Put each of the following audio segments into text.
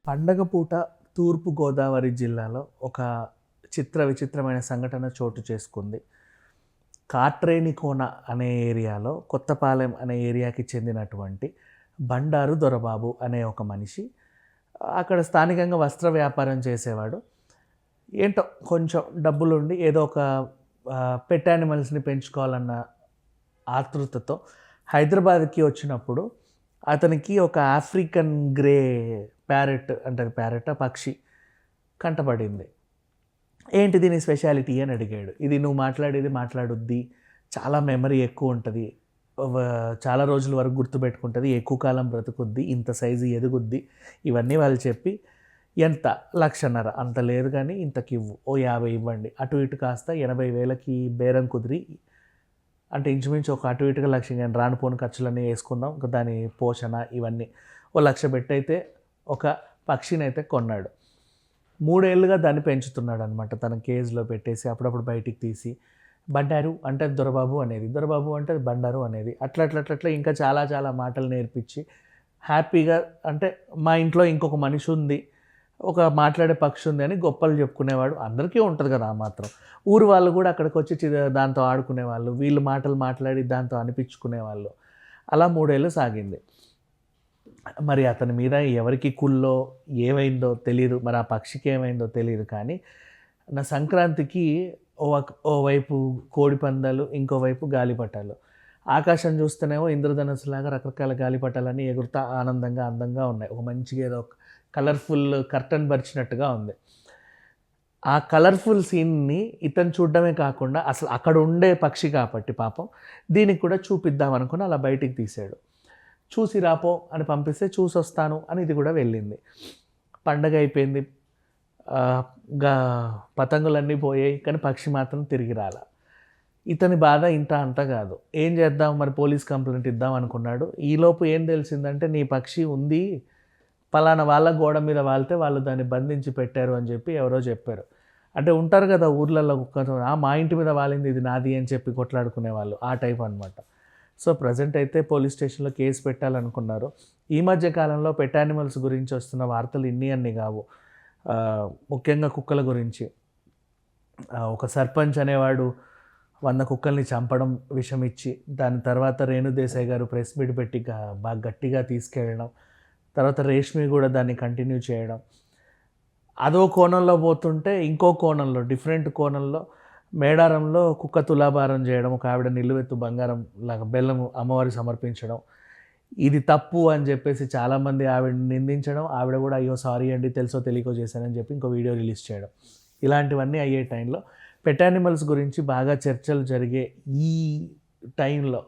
పండగ పూట తూర్పు గోదావరి జిల్లాలో ఒక విచిత్రమైన సంఘటన చోటు చేసుకుంది. కాట్రేనికోన అనే ఏరియాలో కొత్తపాలెం అనే ఏరియాకి చెందినటువంటి బండారు దొరబాబు అనే ఒక మనిషి అక్కడ స్థానికంగా వస్త్ర వ్యాపారం చేసేవాడు. ఏంటో కొంచెం డబ్బులుండి ఏదో ఒక పెట్ యానిమల్స్ని పెంచుకోవాలన్న ఆతృతతో హైదరాబాద్కి వచ్చినప్పుడు అతనికి ఒక ఆఫ్రికన్ గ్రే ప్యారెట్ అంటారు, ప్యారెట్ పక్షి కంటపడింది. ఏంటి దీని స్పెషాలిటీ అని అడిగాడు. ఇది నువ్వు మాట్లాడేది మాట్లాడుద్ది, చాలా మెమరీ ఎక్కువ ఉంటుంది, చాలా రోజుల వరకు గుర్తుపెట్టుకుంటుంది, ఎక్కువ కాలం బ్రతుకుద్ది, ఇంత సైజు ఎదుగుద్ది, ఇవన్నీ వాళ్ళు చెప్పి ఎంత 1,50,000 అంత లేదు కానీ ఇంతకి ఇవ్వు, ఓ 50 ఇవ్వండి, అటు ఇటు కాస్త 80,000కి బేరం కుదిరి, అంటే ఇంచుమించు ఒక అటు ఇటుగా 1,00,000 కానీ రాను పోను ఖర్చులన్నీ వేసుకుందాం, దాని పోషణ ఇవన్నీ ఓ 1,00,000 పెట్టయితే ఒక పక్షిని అయితే కొన్నాడు. 3 ఏళ్ళుగా దాన్ని పెంచుతున్నాడు అనమాట. తన కేజ్లో పెట్టేసి అప్పుడప్పుడు బయటికి తీసి బండారు అంటే దొరబాబు అనేది, దొరబాబు అంటే బండారు అనేది, అట్లా ఇంకా చాలా మాటలు నేర్పించి హ్యాపీగా, అంటే మా ఇంట్లో ఇంకొక మనిషి ఉంది, ఒక మాట్లాడే పక్షి ఉంది అని గొప్పలు చెప్పుకునేవాడు. అందరికీ ఉంటుంది కదా ఆ మాత్రం. ఊరు వాళ్ళు కూడా అక్కడికి వచ్చి దాంతో ఆడుకునేవాళ్ళు, వీళ్ళు మాటలు మాట్లాడి దాంతో అనిపించుకునేవాళ్ళు. అలా 3 ఏళ్ళు సాగింది. మరి అతని మీద ఎవరికి కుల్లో ఏమైందో తెలియదు, మరి ఆ పక్షికి ఏమైందో తెలియదు. కానీ నా సంక్రాంతికి ఓవైపు కోడిపందాలు, ఇంకోవైపు గాలిపటాలు. ఆకాశం చూస్తేనేమో ఇంద్రధనుస్సులాగా రకరకాల గాలిపటాలన్నీ ఎగురుతా ఆనందంగా అందంగా ఉన్నాయి. ఒక మంచిగా ఏదో కలర్ఫుల్ కర్టన్ పరిచినట్టుగా ఉంది. ఆ కలర్ఫుల్ సీన్ని ఇతను చూడడమే కాకుండా అసలు అక్కడ ఉండే పక్షి కాబట్టి పాపం దీనికి కూడా చూపిద్దాం అనుకుని అలా బయటికి తీశాడు. చూసి రాపో అని పంపిస్తే చూసొస్తాను అని ఇది కూడా వెళ్ళింది. పండగ అయిపోయింది, పతంగులన్నీ పోయాయి, కానీ పక్షి మాత్రం తిరిగి రాల. ఇతని బాధ ఇంత అంత కాదు. ఏం చేద్దాం, మరి పోలీస్ కంప్లైంట్ ఇద్దాం అనుకున్నాడు. ఈలోపు ఏం తెలిసిందంటే నీ పక్షి ఉంది, పలానా వాళ్ళ గోడ మీద వాళ్తే వాళ్ళు దాన్ని బంధించి పెట్టారు అని చెప్పి ఎవరో చెప్పారు. అంటే ఉంటారు కదా ఊర్లలో, మా ఇంటి మీద వాలింది, ఇది నాది అని చెప్పి కొట్లాడుకునే వాళ్ళు, ఆ టైప్ అనమాట. సో ప్రజెంట్ అయితే పోలీస్ స్టేషన్లో కేసు పెట్టాలనుకున్నారు. ఈ మధ్య కాలంలో పెట్ యానిమల్స్ గురించి వస్తున్న వార్తలు అన్నీ కావు. ముఖ్యంగా కుక్కల గురించి. ఒక సర్పంచ్ అనేవాడు 100 కుక్కల్ని చంపడం విషం ఇచ్చి, దాని తర్వాత రేణుదేశాయ్ గారు ప్రెస్ మీట్ పెట్టి బాగా గట్టిగా తీసుకెళ్ళడం, తర్వాత రేష్మి కూడా దాన్ని కంటిన్యూ చేయడం. అదో కోణంలో పోతుంటే ఇంకో కోణంలో, డిఫరెంట్ కోణంలో మేడారంలో కుక్క తులాభారం చేయడం, ఒక ఆవిడ నిలువెత్తు బంగారం లాగా బెల్లం అమ్మవారికి సమర్పించడం, ఇది తప్పు అని చెప్పేసి చాలామంది ఆవిడని నిందించడం, ఆవిడ కూడా అయ్యో సారీ అండి తెలుసో తెలియకో చేశానని చెప్పి ఇంకో వీడియో రిలీజ్ చేయడం. ఇలాంటివన్నీ అయ్యే టైంలో పెట్ యానిమల్స్ గురించి బాగా చర్చలు జరిగే ఈ టైంలో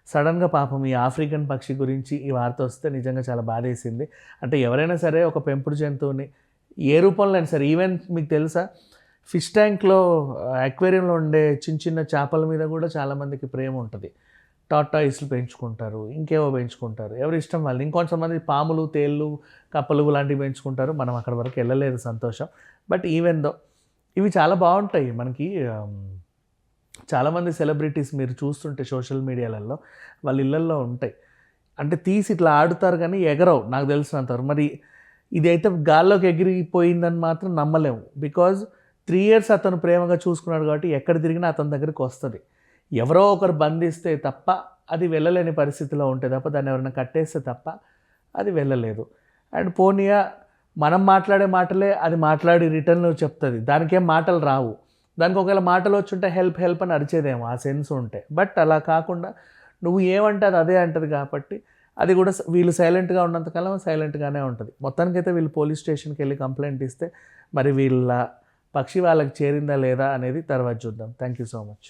సడన్గా పాపం ఈ ఆఫ్రికన్ పక్షి గురించి ఈ వార్త వస్తే నిజంగా చాలా బాధేసింది. అంటే ఎవరైనా సరే ఒక పెంపుడు జంతువుని ఏ రూపంలో అయినా సరే, ఈవెన్ మీకు తెలుసా ఫిష్ ట్యాంక్లో అక్వేరియంలో ఉండే చిన్న చేపల మీద కూడా చాలామందికి ప్రేమ ఉంటుంది. టార్టాయిస్లు పెంచుకుంటారు, ఇంకేవో పెంచుకుంటారు, ఎవరి ఇష్టం వాళ్ళు. ఇంకొంతమంది పాములు, తేళ్ళు, కప్పలు లాంటివి పెంచుకుంటారు. మనం అక్కడ వరకు వెళ్ళలేదు, సంతోషం. బట్ ఈవెన్ దో ఇవి చాలా బాగుంటాయి. మనకి చాలామంది సెలబ్రిటీస్ మీరు చూస్తుంటే సోషల్ మీడియాలలో వాళ్ళ ఇళ్ళల్లో ఉంటాయి. అంటే తీసి ఇట్లా ఆడుతారు కానీ ఎగరవు నాకు తెలిసినంతవరకు. మరి ఇది అయితే గాల్లోకి ఎగిరిపోయిందని మాత్రం నమ్మలేము. బికాజ్ 3 years అతను ప్రేమగా చూసుకున్నాడు కాబట్టి ఎక్కడ తిరిగినా అతని దగ్గరికి వస్తుంది. ఎవరో ఒకరు బంధిస్తే తప్ప అది వెళ్ళలేని పరిస్థితిలో ఉంటే తప్ప, దాన్ని ఎవరైనా కట్టేస్తే తప్ప అది వెళ్ళలేదు. అండ్ పోనీయా మనం మాట్లాడే మాటలే అది మాట్లాడి రిటర్న్లో చెప్తుంది, దానికేం మాటలు రావు. దానికి ఒకవేళ మాటలు వచ్చుంటే హెల్ప్ అని అరిచేదేమో, ఆ సెన్స్ ఉంటే. బట్ అలా కాకుండా నువ్వు ఏమంటే అది అదే అంటుంది కాబట్టి అది కూడా వీళ్ళు సైలెంట్గా ఉన్నంతకాలం సైలెంట్గానే ఉంటుంది. మొత్తానికైతే వీళ్ళు పోలీస్ స్టేషన్కి వెళ్ళి కంప్లైంట్ ఇస్తే మరి వీళ్ళ పక్షి వాళ్ళకి చేరిందా లేదా అనేది తర్వాత చూద్దాం. Thank you so much.